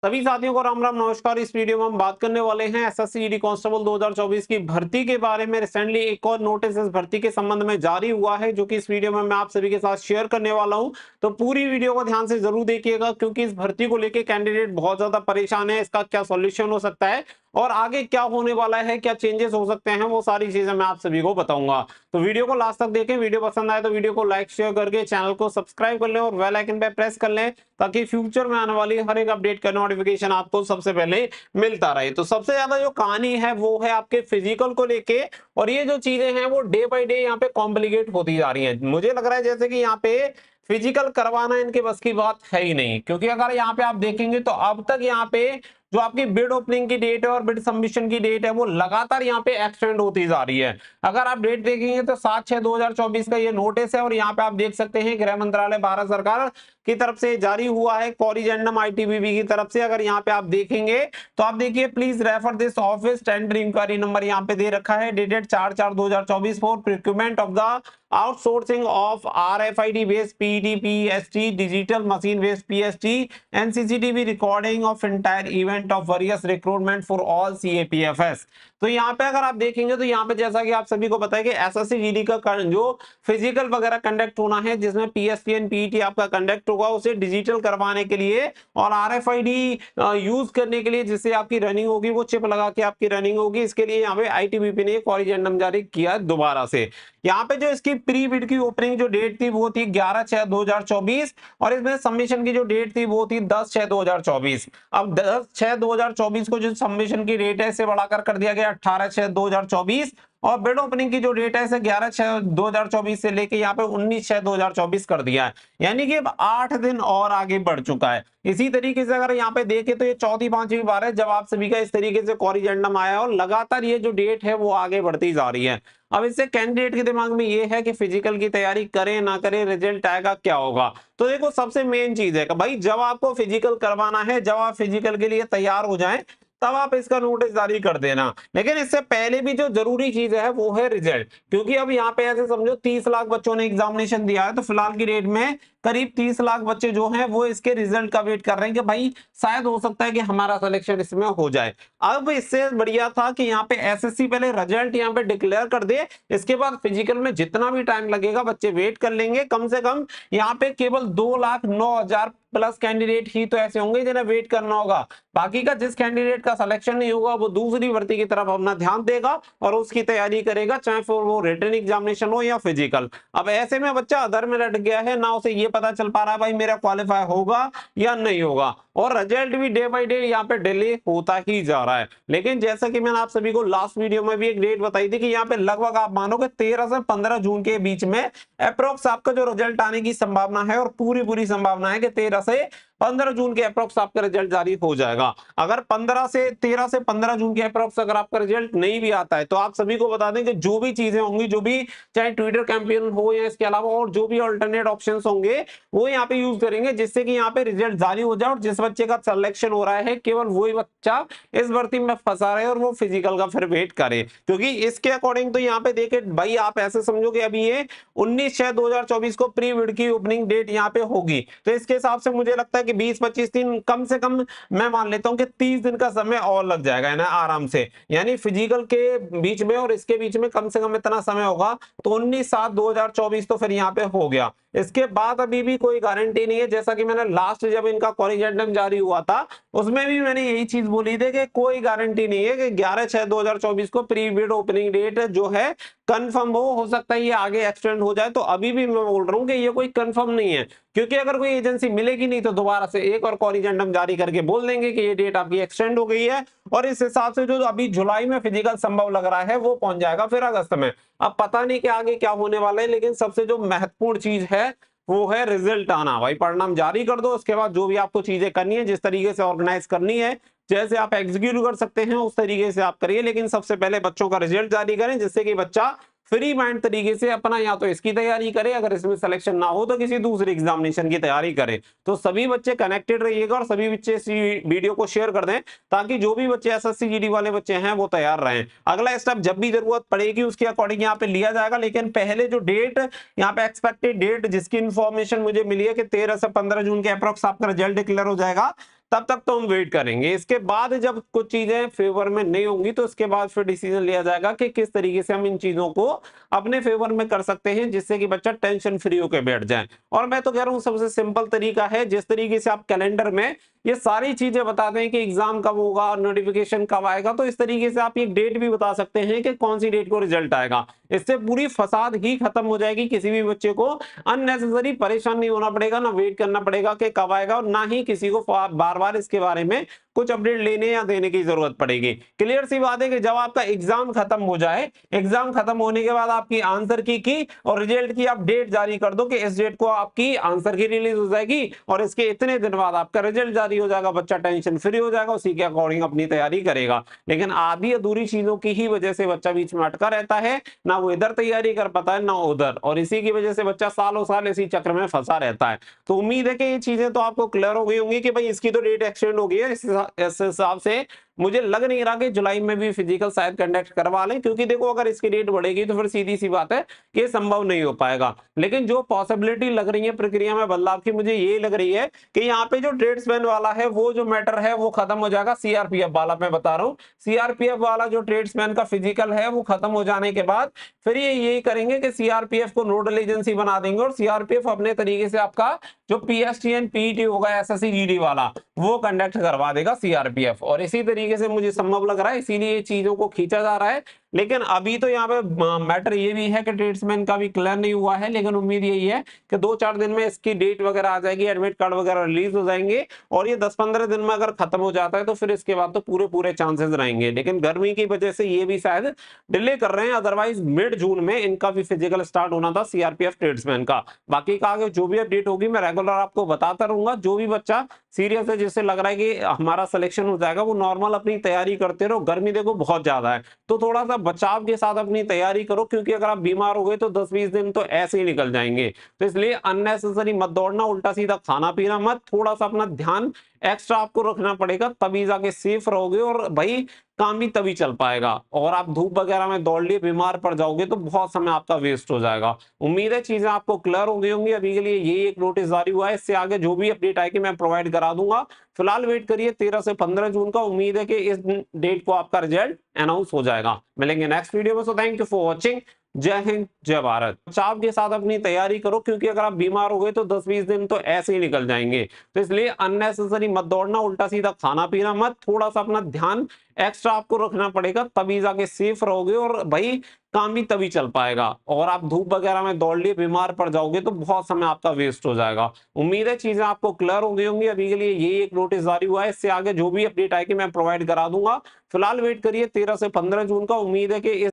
सभी साथियों को राम राम नमस्कार। इस वीडियो में हम बात करने वाले हैं एसएससी जीडी कांस्टेबल 2024 की भर्ती के बारे में। रिसेंटली एक और नोटिस इस भर्ती के संबंध में जारी हुआ है, जो कि इस वीडियो में मैं आप सभी के साथ शेयर करने वाला हूं। तो पूरी वीडियो को ध्यान से जरूर देखिएगा, क्योंकि इस भर्ती को लेकर कैंडिडेट बहुत ज्यादा परेशान है। इसका क्या सॉल्यूशन हो सकता है और आगे क्या होने वाला है, क्या चेंजेस हो सकते हैं, वो सारी चीजें मैं आप सभी को बताऊंगा। तो वीडियो को लास्ट तक देखें। वीडियो पसंद आए तो वीडियो को लाइक शेयर करके चैनल को सब्सक्राइब कर लें और बेल आइकन पे प्रेस कर लें, ताकि फ्यूचर में आने वाली हर एक अपडेट का नोटिफिकेशन आपको सबसे पहले मिलता रहे। तो सबसे ज्यादा जो कहानी है वो है आपके फिजिकल को लेके, और ये जो चीजें हैं वो डे बाय डे यहाँ पे कॉम्प्लिकेट होती जा रही हैं। मुझे लग रहा है जैसे कि यहाँ पे फिजिकल करवाना इनके बस की बात है ही नहीं, क्योंकि अगर यहाँ पे आप देखेंगे तो अब तक यहाँ पे जो आपकी बिड ओपनिंग की डेट है और बिड सबमिशन की डेट है वो लगातार यहाँ पे एक्सटेंड होती जा रही है। अगर आप डेट देखेंगे तो 7/6/2024 का ये नोटिस है, और यहाँ पे आप देख सकते हैं गृह मंत्रालय भारत सरकार की तरफ से जारी हुआ है, कॉरिजेंडम आईटीबीपी की तरफ से। अगर यहाँ पे आप देखेंगे तो आप देखिए, please refer this office, tender inquiry number यहाँ पे दे रखा है, dated 4/4/2024 for procurement of the outsourcing of RFID based PET PST digital machine based PST and CCTV recording of entire event of various recruitment for all CAPFS। तो यहाँ पे अगर आप देखेंगे तो यहाँ पे जैसा कि आप सभी को पता है कि एसएससी जीडी का जो फिजिकल वगैरह कंडक्ट होना है, जिसमें PST एंड PET आपका कंडक्ट होगा, उसे डिजिटल करवाने के लिए और RFID यूज करने के लिए, जिससे आपकी रनिंग होगी, वो चिप लगा के आपकी रनिंग होगी। इसके लिए यहाँ पे ITBP ने कॉरिजेंडम जारी किया दोबारा से। यहाँ पे जो इसकी प्री बिड की ओपनिंग जो डेट थी वो थी 11/6/2024, और इसमें सबमिशन की जो डेट थी वो थी 10/6/2024। अब 10/6/2024 को जो सबमिशन की डेट है इसे बढ़ाकर कर दिया गया 18/6/2024, और बिड ओपनिंग की जो डेट है इसे 11/6/2024 से लेके यहाँ पे 19/6/2024 कर दिया है। यानी कि अब 8 दिन और आगे बढ़ चुका है। इसी तरीके से अगर यहाँ पे देखें तो ये चौथी पांचवी बार है जब आप सभी का इस तरीके से कॉरिजेंडम आया, और लगातार ये जो डेट है वो आगे बढ़ती जा रही है। अब इससे कैंडिडेट के दिमाग में ये है कि फिजिकल की तैयारी करें ना करें, रिजल्ट आएगा क्या होगा। तो देखो, सबसे मेन चीज है कि भाई जब आपको फिजिकल करवाना है, जब आप फिजिकल के लिए तैयार हो जाएं, तब आप इसका नोटिस जारी कर देना। लेकिन इससे पहले भी जो जरूरी चीज है वो है रिजल्ट, क्योंकि अब यहाँ पे ऐसे समझो 30 लाख बच्चों ने एग्जामिनेशन दिया है, तो फिलहाल की डेट में करीब 30 लाख बच्चे जो हैं वो इसके रिजल्ट का वेट कर रहे हैं कि भाई शायद हो सकता है कि हमारा सिलेक्शन इसमें हो जाए। अब इससे बढ़िया था कि यहाँ पे एसएससी पहले रिजल्ट यहाँ पे डिक्लेयर कर दे, इसके बाद फिजिकल में जितना भी टाइम लगेगा बच्चे वेट कर लेंगे। कम से कम यहाँ पे केवल 2,09,000 प्लस कैंडिडेट ही तो ऐसे होंगे जिन्हें वेट करना होगा। बाकी का जिस कैंडिडेट का सिलेक्शन नहीं होगा वो दूसरी भर्ती की तरफ अपना ध्यान देगा और उसकी तैयारी करेगा, चाहे फिर वो रिटन एग्जामिनेशन हो या फिजिकल। अब ऐसे में बच्चा अधर में रट गया है, ना उसे ये पता चल पा रहा है भाई मेरा क्वालिफाई होगा या नहीं होगा, और रिजल्ट भी डे बाय डे यहाँ पे डिले होता ही जा रहा है। लेकिन जैसा कि मैंने आप सभी को लास्ट वीडियो में भी एक डेट बताई थी कि यहाँ पे लगभग आप मानोगे 13 से 15 जून के बीच में अप्रोक्स आपका जो रिजल्ट आने की संभावना है, और पूरी संभावना है कि 13 से 15 जून के अप्रोक्स आपका रिजल्ट जारी हो जाएगा। अगर 13 से 15 जून के अप्रोक्स अगर आपका रिजल्ट नहीं भी आता है, तो आप सभी को बता दें कि जो भी चीजें होंगी, जो भी चाहे ट्विटर कैंपेन हो या इसके अलावा और जो भी अल्टरनेट ऑप्शंस होंगे, वो यहाँ पे यूज करेंगे, जिससे कि यहाँ पे रिजल्ट जारी हो जाए और जिस बच्चे का सिलेक्शन हो रहा है केवल वही बच्चा इस भर्ती में फंसा रहे और वो फिजिकल का फिर वेट करे। क्योंकि इसके अकॉर्डिंग तो यहाँ पे देखे भाई, आप ऐसे समझो कि अभी ये 19/6/2024 को प्री बिड की ओपनिंग डेट यहाँ पे होगी, तो इसके हिसाब से मुझे लगता है कि 20-25 दिन, कम से कम मैं मान लेता हूं कि 30 दिन का समय और लग जाएगा ना आराम से। यानी फिजिकल के बीच में और इसके बीच में कम से कम इतना समय होगा, तो 19/7/2024 तो फिर यहाँ पे हो गया। इसके बाद अभी भी कोई गारंटी नहीं है। जैसा कि मैंने लास्ट जब इनका कॉरिजेंडम जारी हुआ था उसमें भी मैंने यही चीज बोली थी कि कोई गारंटी नहीं है कि 11/6/2024 को प्री बिड ओपनिंग डेट जो है कंफर्म हो सकता है ये आगे एक्सटेंड हो जाए। तो अभी भी मैं बोल रहा हूं कि ये कोई कंफर्म नहीं है, क्योंकि अगर कोई एजेंसी मिलेगी नहीं तो दोबारा से एक और कॉरिजेंडम जारी करके बोल देंगे कि ये डेट आपकी एक्सटेंड हो गई है, और इस हिसाब से जो अभी जुलाई में फिजिकल संभव लग रहा है वो पहुंच जाएगा फिर अगस्त में। अब पता नहीं कि आगे क्या होने वाला है, लेकिन सबसे जो महत्वपूर्ण चीज है वो है रिजल्ट आना। भाई परिणाम जारी कर दो, उसके बाद जो भी आपको चीजें करनी है, जिस तरीके से ऑर्गेनाइज करनी है, जैसे आप एग्जीक्यूट कर सकते हैं उस तरीके से आप करिए। लेकिन सबसे पहले बच्चों का रिजल्ट जारी करें, जिससे कि बच्चा फ्री माइंड तरीके से अपना या तो इसकी तैयारी करे, अगर इसमें सिलेक्शन ना हो तो किसी दूसरे एग्जामिनेशन की तैयारी करे। तो सभी बच्चे कनेक्टेड रहिएगा और सभी बच्चे इस वीडियो को शेयर कर दें, ताकि जो भी बच्चे एसएससी जीडी वाले बच्चे हैं वो तैयार रहें। अगला स्टेप जब भी जरूरत पड़ेगी उसके अकॉर्डिंग यहाँ पे लिया जाएगा। लेकिन पहले जो डेट यहाँ पे एक्सपेक्टेड डेट जिसकी इंफॉर्मेशन मुझे मिली है कि 13 से 15 जून के अप्रोक्स आपका रिजल्ट डिक्लेयर हो जाएगा, तब तक तो हम वेट करेंगे। इसके बाद जब कुछ चीजें फेवर में नहीं होंगी तो उसके बाद फिर डिसीजन लिया जाएगा कि किस तरीके से हम इन चीजों को अपने फेवर में कर सकते हैं, जिससे कि बच्चा टेंशन फ्री होकर बैठ जाए। और मैं तो कह रहा हूं सबसे सिंपल तरीका है, जिस तरीके से आप कैलेंडर में ये सारी चीजें बताते हैं कि एग्जाम कब होगा, नोटिफिकेशन कब आएगा, तो इस तरीके से आप एक डेट भी बता सकते हैं कि कौन सी डेट को रिजल्ट आएगा। इससे पूरी फसाद ही खत्म हो जाएगी, किसी भी बच्चे को अननेसेसरी परेशान नहीं होना पड़ेगा, ना वेट करना पड़ेगा कि कब आएगा, और ना ही किसी को बार बार इसके बारे में कुछ अपडेट लेने या देने की जरूरत पड़ेगी। क्लियर सी बात है कि जब आपका एग्जाम खत्म हो जाए, एग्जाम खत्म होने के बाद आपकी आंसर की और रिजल्ट की आप डेट जारी कर दो कि इस डेट को आपकी आंसर की रिलीज हो जाएगी और इसके इतने दिन बाद आपका रिजल्ट जारी हो जाएगा, बच्चा टेंशन फ्री हो जाएगा, उसी के अकॉर्डिंग अपनी तैयारी करेगा। लेकिन आधी अधूरी चीजों की ही वजह से बच्चा बीच में अटका रहता है, ना वो इधर तैयारी कर पाता है ना उधर, और इसी की वजह से बच्चा सालों साल इसी चक्र में फंसा रहता है। तो उम्मीद है कि ये चीजें तो आपको क्लियर हो गई होंगी कि भाई इसकी तो डेट एक्सटेंड हो गई है। इस हिसाब से मुझे लग नहीं रहा कि जुलाई में भी फिजिकल शायद कंडक्ट करवा लें, क्योंकि देखो अगर इसकी डेट बढ़ेगी तो फिर सीधी सी बात है कि ये संभव नहीं हो पाएगा। लेकिन जो पॉसिबिलिटी लग रही है प्रक्रिया में बदलाव की, मुझे ये लग रही है कि यहाँ पे जो ट्रेड्समैन वाला है वो जो मैटर है वो खत्म हो जाएगा। सीआरपीएफ वाला मैं बता रहा हूँ, सीआरपीएफ वाला जो ट्रेड्समैन का फिजिकल है वो खत्म हो जाने के बाद फिर ये यही करेंगे कि सीआरपीएफ को नोडल एजेंसी बना देंगे और सीआरपीएफ अपने तरीके से आपका जो पीएसटीएन पीईटी होगा एसएससी जीडी वाला वो कंडक्ट करवा देगा सीआरपीएफ। और इसी तरीके से मुझे संभव लग रहा है, इसीलिए चीजों को खींचा जा रहा है। लेकिन अभी तो यहाँ पे मैटर ये भी है कि ट्रेड्समैन का भी क्लियर नहीं हुआ है, लेकिन उम्मीद यही है कि 2-4 दिन में इसकी डेट वगैरह आ जाएगी, एडमिट कार्ड वगैरह रिलीज हो जाएंगे, और ये 10-15 दिन में अगर खत्म हो जाता है तो फिर इसके बाद तो पूरे चांसेस रहेंगे। लेकिन गर्मी की वजह से ये भी शायद डिले कर रहे हैं, अदरवाइज मिड जून में इनका भी फिजिकल स्टार्ट होना था सीआरपीएफ ट्रेड्समैन का। बाकी का आगे जो भी अपडेट होगी मैं रेगुलर आपको बताता रहूंगा। जो भी बच्चा सीरियस है, जिससे लग रहा है कि हमारा सिलेक्शन हो जाएगा, वो नॉर्मल अपनी तैयारी करते रहो। गर्मी देखो बहुत ज्यादा है, तो थोड़ा सा बचाव के साथ अपनी तैयारी करो, क्योंकि अगर आप बीमार हो गए तो 10-20 दिन तो ऐसे ही निकल जाएंगे। तो इसलिए अननेसेसरी मत दौड़ना, उल्टा सीधा खाना पीना मत, थोड़ा सा अपना ध्यान एक्स्ट्रा आपको रखना पड़ेगा, तभी जाके सेफ रहोगे और भाई काम भी तभी चल पाएगा। और आप धूप वगैरह में दौड़ लिए बीमार पड़ जाओगे तो बहुत समय आपका वेस्ट हो जाएगा। उम्मीद है चीजें आपको क्लियर हो गई होंगी। अभी के लिए यही एक नोटिस जारी हुआ है, इससे आगे जो भी अपडेट आएगी मैं प्रोवाइड करा दूंगा। फिलहाल वेट करिए 13 से 15 जून का, उम्मीद है कि इस डेट को आपका रिजल्ट अनाउंस हो जाएगा। मिलेंगे नेक्स्ट वीडियो में। So thank you for watching. जय हिंद जय भारत। बचाव के साथ अपनी तैयारी करो, क्योंकि अगर आप बीमार हो गए तो 10-20 दिन तो ऐसे ही निकल जाएंगे। तो इसलिए अननेसेसरी मत दौड़ना, उल्टा सीधा खाना पीना मत, थोड़ा सा अपना ध्यान एक्स्ट्रा आपको रखना पड़ेगा, तभी जाके सेफ रहोगे और भाई काम भी तभी चल पाएगा। और आप धूप वगैरह में दौड़ लिए बीमार पड़ जाओगे तो बहुत समय आपका वेस्ट हो जाएगा। उम्मीद है चीजें आपको क्लियर हो गई होंगी। अभी के लिए यही एक नोटिस जारी हुआ है, इससे आगे जो भी अपडेट आएगी मैं प्रोवाइड करा दूंगा। फिलहाल वेट करिए 13 से 15 जून का। उम्मीद है कि